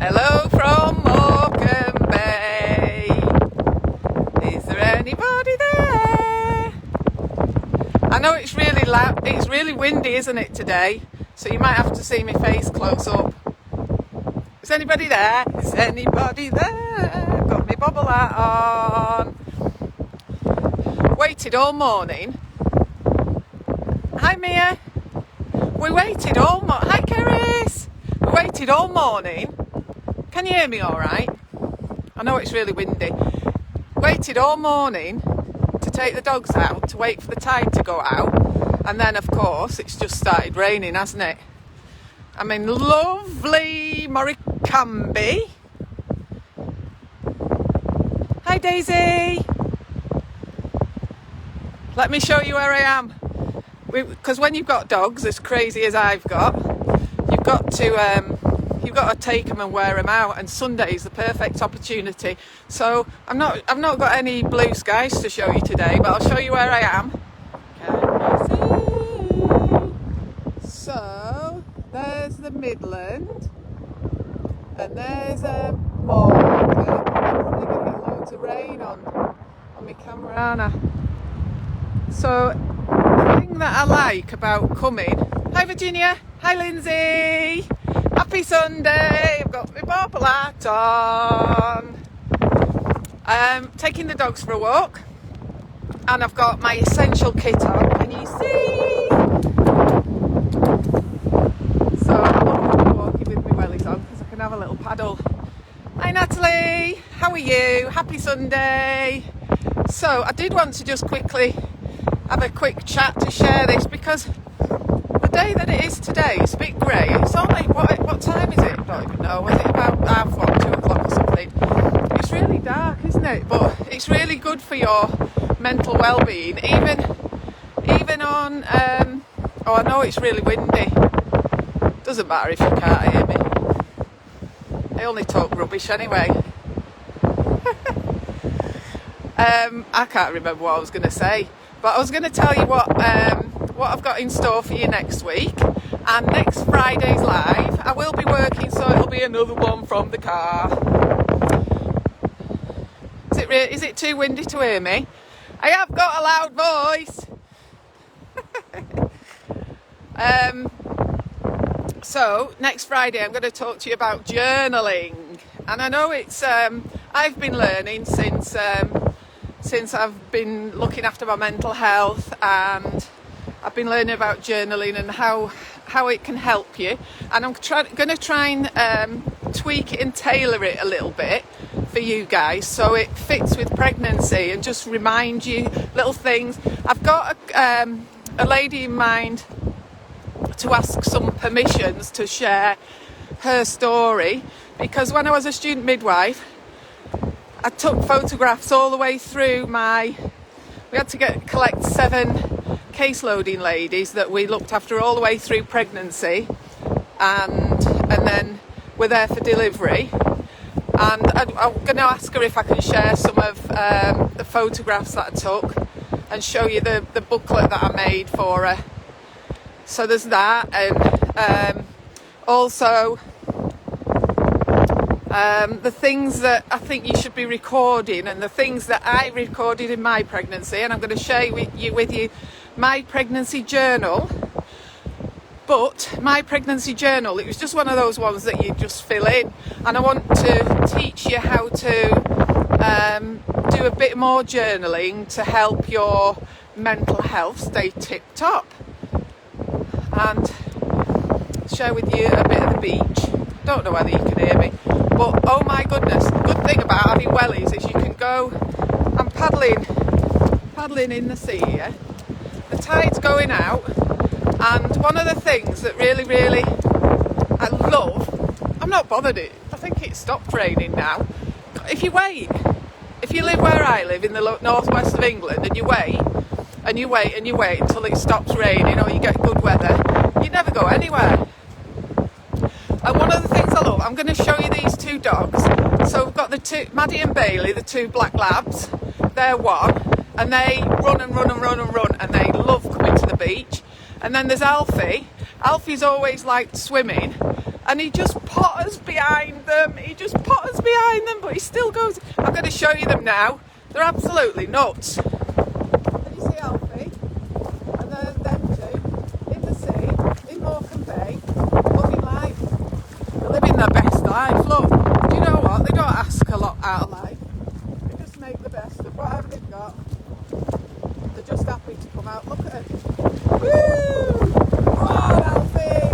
Hello from Morecambe Bay. Is there anybody there? I know it's really loud, it's really windy, isn't it, today? So you might have to see my face close up. Is anybody there? Is anybody there? Got my bobble hat on. Waited all morning. Hi Mia. We waited all morning. Hi Keris. We waited all morning. Can you hear me all right? I know it's really windy. Waited all morning to take the dogs out, to wait for the tide to go out. And then, of course, it's just started raining, hasn't it? I'm in lovely Morecambe. Hi Daisy. Let me show you where I am. Because when you've got dogs as crazy as I've got, you've got to take them and wear them out. And Sunday is the perfect opportunity. So I've not got any blue skies to show you today, but I'll show you where I am. Can you see? So there's the Midland, and there's a Morecambe. I'm probably going to get loads of rain on my camera, aren't I? So the thing that I like about coming... Hi Virginia, hi Lindsay, happy Sunday, I've got my purple hat on. Taking the dogs for a walk, and I've got my essential kit on, can you see? So I'm walking with my wellies on because I can have a little paddle. Hi Natalie, how are you? Happy Sunday. So I did want to just quickly have a quick chat to share this, because the day that it is today, it's a bit grey. It's only, what time is it? I don't even know. Was it about 2 o'clock or something? It's really dark, isn't it? But it's really good for your mental well-being. Even on, oh, I know it's really windy. Doesn't matter if you can't hear me. I only talk rubbish anyway. I can't remember what I was going to say. But I was going to tell you what I've got in store for you next week. And next Friday's live, I will be working, so it'll be another one from the car. Is it too windy to hear me? I have got a loud voice. So next Friday, I'm going to talk to you about journaling. And I know it's I've been learning since I've been looking after my mental health, and I've been learning about journaling and how it can help you. And I'm going to try and tweak it and tailor it a little bit for you guys so it fits with pregnancy and just remind you little things. I've got a lady in mind to ask some permissions to share her story, because when I was a student midwife, I took photographs all the way through we had to collect 7 case loading ladies that we looked after all the way through pregnancy, and then we're there for delivery. And I'm going to ask her if I can share some of the photographs that I took and show you the booklet that I made for her. So there's that, and also the things that I think you should be recording, and the things that I recorded in my pregnancy. And I'm going to share with you my pregnancy journal. But my pregnancy journal, it was just one of those ones that you just fill in. And I want to teach you how to do a bit more journaling to help your mental health stay tip-top. And share with you a bit of the beach. Don't know whether you can hear me. But oh my goodness, the good thing about having wellies is you can go, I'm paddling in the sea here. The tide's going out, and one of the things that really, really I love, I'm not bothered I think it stopped raining now. If you live where I live in the northwest of England, and you wait until it stops raining or you get good weather, you never go anywhere. And one of the things I love, I'm going to show you these 2 dogs. So we've got the 2, Maddie and Bailey, the 2 black labs. They're one, and they run, and they love coming to the beach. And then there's Alfie, Alfie's always liked swimming, and he just potters behind them. But he still goes. I'm going to show you them now. They're absolutely nuts. Can you see Alfie? And then them two in the sea, in Morecambe Bay, loving life. They're living their best life. Look, do you know what? They don't ask a lot out of life. They just make the best of whatever they've got. They're just happy to come out. Look at it. Woo! Oh, Alfie!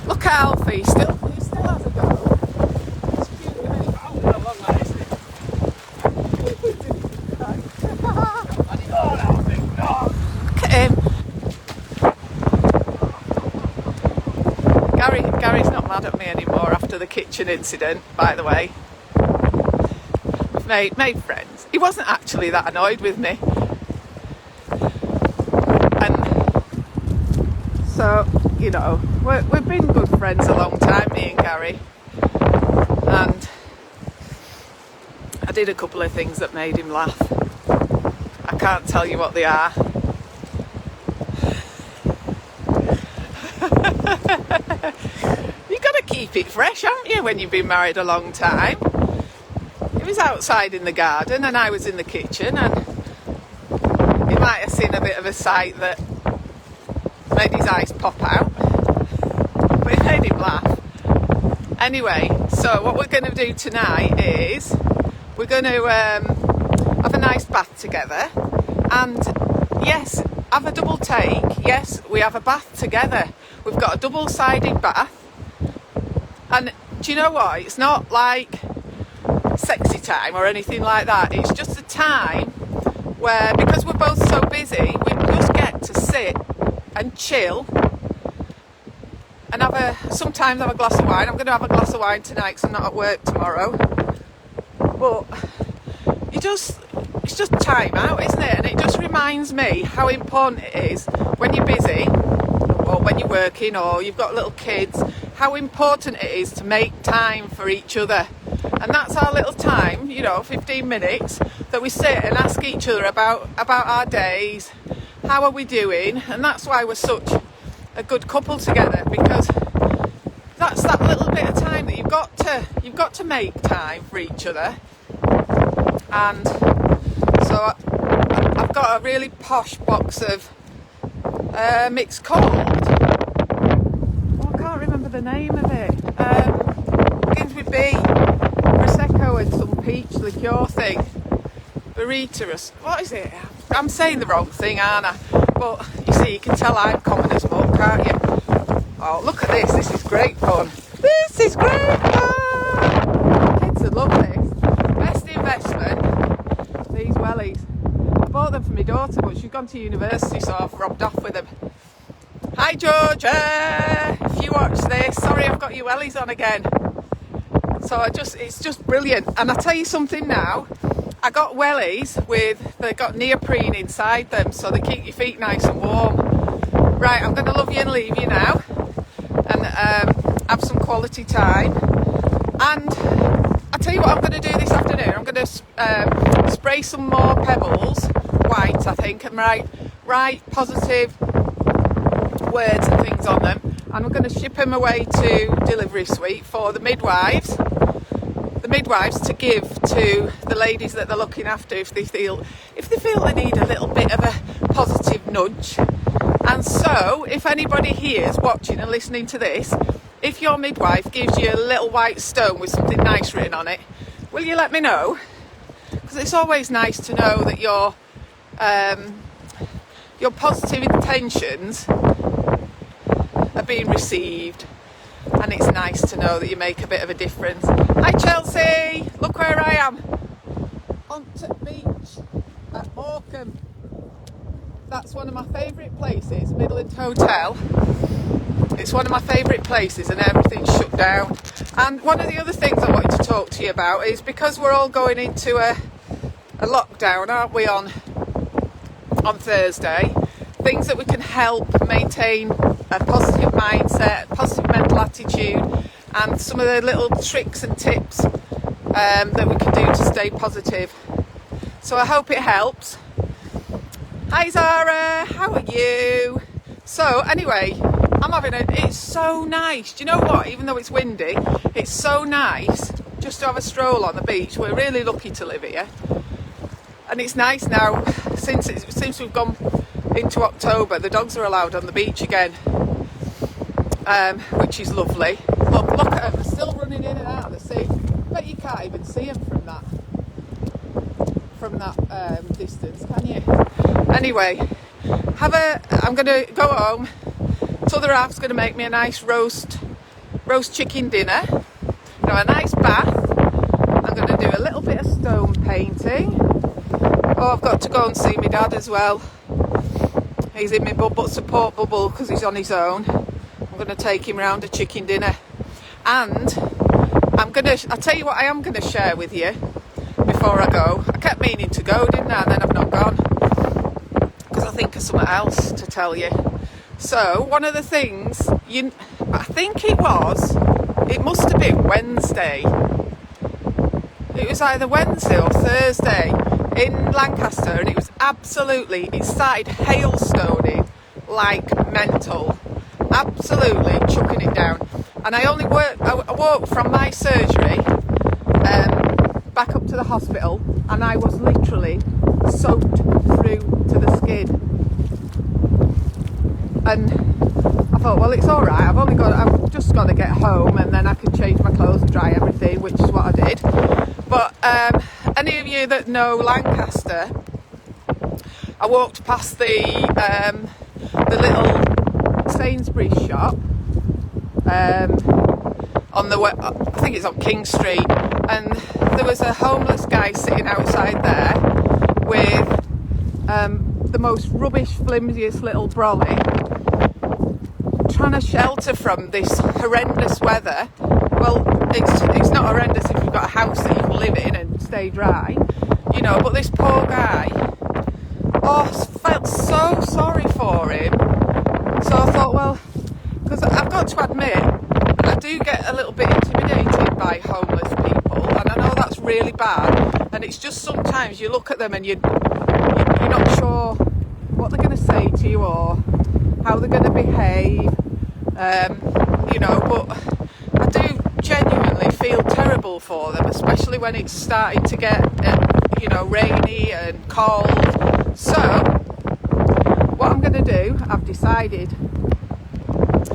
Look at Alfie. He still has a go. It's cute, isn't it? Look at him. Gary's not mad at me anymore after the kitchen incident, by the way. We've made friends. He wasn't actually that annoyed with me. And so, you know, we've been good friends a long time, me and Gary. And I did a couple of things that made him laugh. I can't tell you what they are. You've got to keep it fresh, haven't you, when you've been married a long time? He was outside in the garden and I was in the kitchen, and he might have seen a bit of a sight that made his eyes pop out, but it made him laugh. Anyway, so what we're going to do tonight is we're going to have a nice bath together, and yes, have a double take. Yes, we have a bath together. We've got a double-sided bath, and do you know what? It's not like sexy time or anything like that. It's just a time where, because we're both so busy, we just get to sit and chill and sometimes have a glass of wine. I'm going to have a glass of wine tonight because I'm not at work tomorrow. But it's just time out, isn't it? And it just reminds me how important it is when you're busy, or when you're working, or you've got little kids, how important it is to make time for each other. And that's our little time, 15 minutes, that we sit and ask each other about our days, how are we doing. And that's why we're such a good couple together, because that's that little bit of time that you've got to make time for each other. And so I've got a really posh box of it's called, I can't remember the name of it, begins with B, Prosecco and some peach liqueur thing, Burritos, what is it? I'm saying the wrong thing, aren't I? But you see, you can tell I'm common as muck, can't you? Oh, look at this is great fun. This is great fun! Kids would love this. Best investment, these wellies. I bought them for my daughter, but she's gone to university, so I've robbed off with them. Hi Georgia! If you watch this, sorry I've got your wellies on again. So it's just brilliant. And I tell you something now, I got wellies they've got neoprene inside them, so they keep your feet nice and warm. Right, I'm going to love you and leave you now, and have some quality time. And I'll tell you what I'm going to do this afternoon. I'm going to spray some more pebbles, white I think, and write positive words and things on them. And we're going to ship them away to Delivery Suite for the midwives to give to the ladies that they're looking after if they feel they need a little bit of a positive nudge. And so if anybody here is watching and listening to this, if your midwife gives you a little white stone with something nice written on it, will you let me know? Because it's always nice to know that your positive intentions are being received, and it's nice to know that you make a bit of a difference. Hi Chelsea, look where I am, on the beach at Morecambe. That's one of my favourite places, Midland Hotel. It's one of my favourite places, and everything's shut down. And one of the other things I wanted to talk to you about is, because we're all going into a lockdown, aren't we, on Thursday, things that we can help maintain a positive mindset, positive mental attitude, and some of the little tricks and tips that we can do to stay positive. So I hope it helps. Hi Zara, how are you? So anyway, I'm having it's so nice. Do you know what? Even though it's windy, it's so nice just to have a stroll on the beach. We're really lucky to live here. And it's nice now, since we've gone into October, the dogs are allowed on the beach again, which is lovely. Look at them, they're still running in and out of the sea. Bet you can't even see them from that distance, can you? Anyway, I'm going to go home. T'other half's going to make me a nice roast chicken dinner. A nice bath. I'm going to do a little bit of stone painting. Oh, I've got to go and see my dad as well. He's in my support bubble because he's on his own. I'm going to take him round a chicken dinner. And I'll tell you what I am going to share with you before I go. I kept meaning to go, didn't I? And then I've not gone because I think of something else to tell you. So one of the things, I think it must have been Wednesday. It was either Wednesday or Thursday in Lancaster, and it started hailstoning like mental, absolutely chucking it down. And I walked from my surgery back up to the hospital, and I was literally soaked through to the skin. And I thought, well, it's all right. I've just got to get home, and then I can change my clothes and dry everything, which is what I did. But any of you that know Lancaster, I walked past the little Sainsbury's shop I think it's on King Street, and there was a homeless guy sitting outside there with the most rubbish, flimsiest little brolly, trying to shelter from this horrendous weather. Well, it's not horrendous if you've got a house that you can live in and stay dry, but this poor guy, felt so sorry for him. So I thought, well, because I've got to admit, I do get a little bit intimidated by homeless people, and I know that's really bad, and it's just sometimes you look at them and you're not sure what they're going to say to you or how they're going to behave, but I do genuinely feel terrible for them, especially when it's starting to get rainy and cold. So what I'm going to do, I've decided,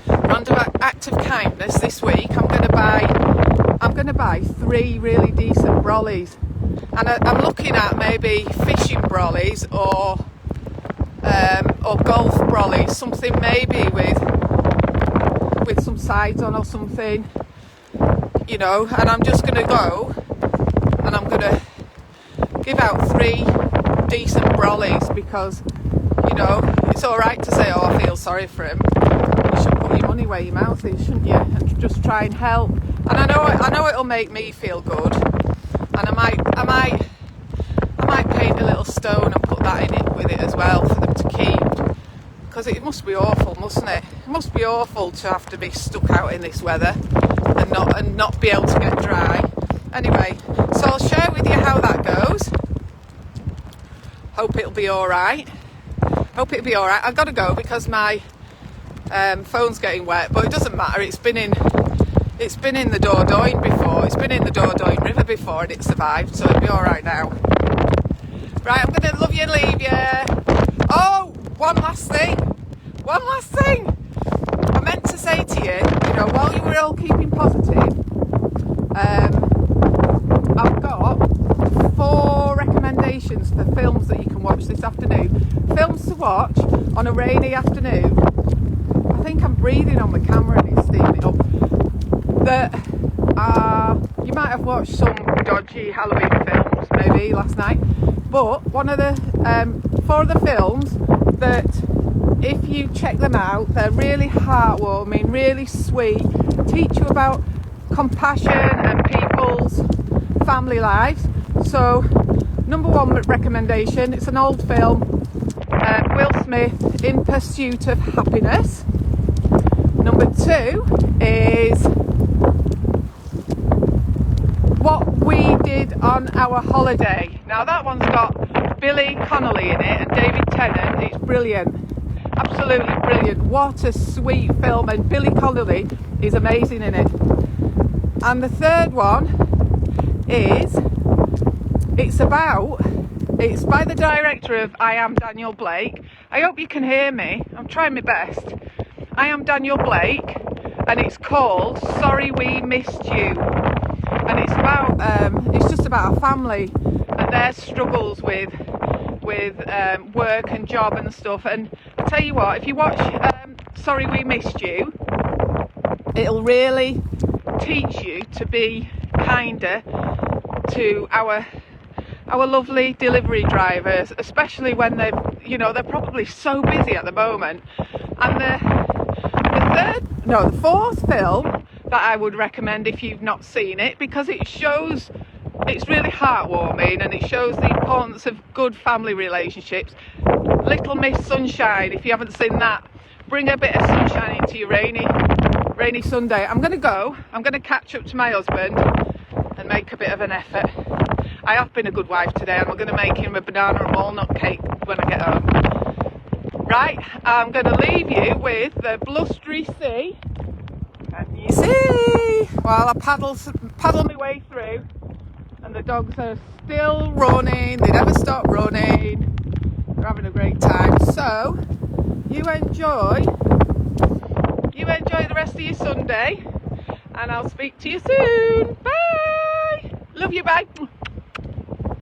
under act of kindness this week, I'm going to buy 3 really decent brollies, and I'm looking at maybe fishing brollies or golf brollies, something maybe with some sides on or something, and I'm just going to go and I'm going to give out 3 decent brollies, because it's all right to say, I feel sorry for him. You should put your money where your mouth is, shouldn't you, and just try and help. And I know it'll make me feel good, and I might paint a little stone and put that in it with it as well for them to keep, because it must be awful, mustn't it? It must be awful to have to be stuck out in this weather and not be able to get dry. Anyway, so I'll share with you how that goes. Hope it'll be all right. I've got to go because my phone's getting wet, but it doesn't matter. It's been in the Dordogne before. It's been in the Dordogne River before, and it survived, so it'll be all right now. Right, I'm going to love you and leave you. Oh, one last thing. I meant to say to you, while you were all keeping positive, I've got 4 recommendations for films that you can watch this afternoon. Films to watch on a rainy afternoon. I think I'm breathing on the camera and it's steaming up. You might have watched some dodgy Halloween films maybe last night, but one of the 4 of the films that, if you check them out, they're really heartwarming, really sweet, teach you about compassion and people's family lives. So number 1 recommendation, it's an old film, Will Smith, In Pursuit of Happiness. Number 2 is What We Did on Our Holiday. Now that one's got Billy Connolly in it and David Tennant. It's brilliant. Absolutely brilliant. What a sweet film, and Billy Connolly is amazing in it. And the third one is, it's by the director of I Am Daniel Blake. I hope you can hear me, I'm trying my best. I Am Daniel Blake, and it's called Sorry We Missed You. And it's just about a family and their struggles with work and job and stuff. And I tell you what, if you watch Sorry We Missed You, it'll really teach you to be kinder to our lovely delivery drivers, especially when they're probably so busy at the moment. And the fourth film that I would recommend if you've not seen it, because it's really heartwarming and it shows the importance of good family relationships. Little Miss Sunshine, if you haven't seen that, bring a bit of sunshine into your rainy Sunday. I'm going to catch up to my husband and make a bit of an effort. I have been a good wife today, and I'm going to make him a banana and walnut cake when I get home. Right, I'm going to leave you with the blustery sea. Can you see? While I paddle my way through, and the dogs are still running. They never stop running. They're having a great time. So you enjoy the rest of your Sunday, and I'll speak to you soon. Bye. Love you. Bye.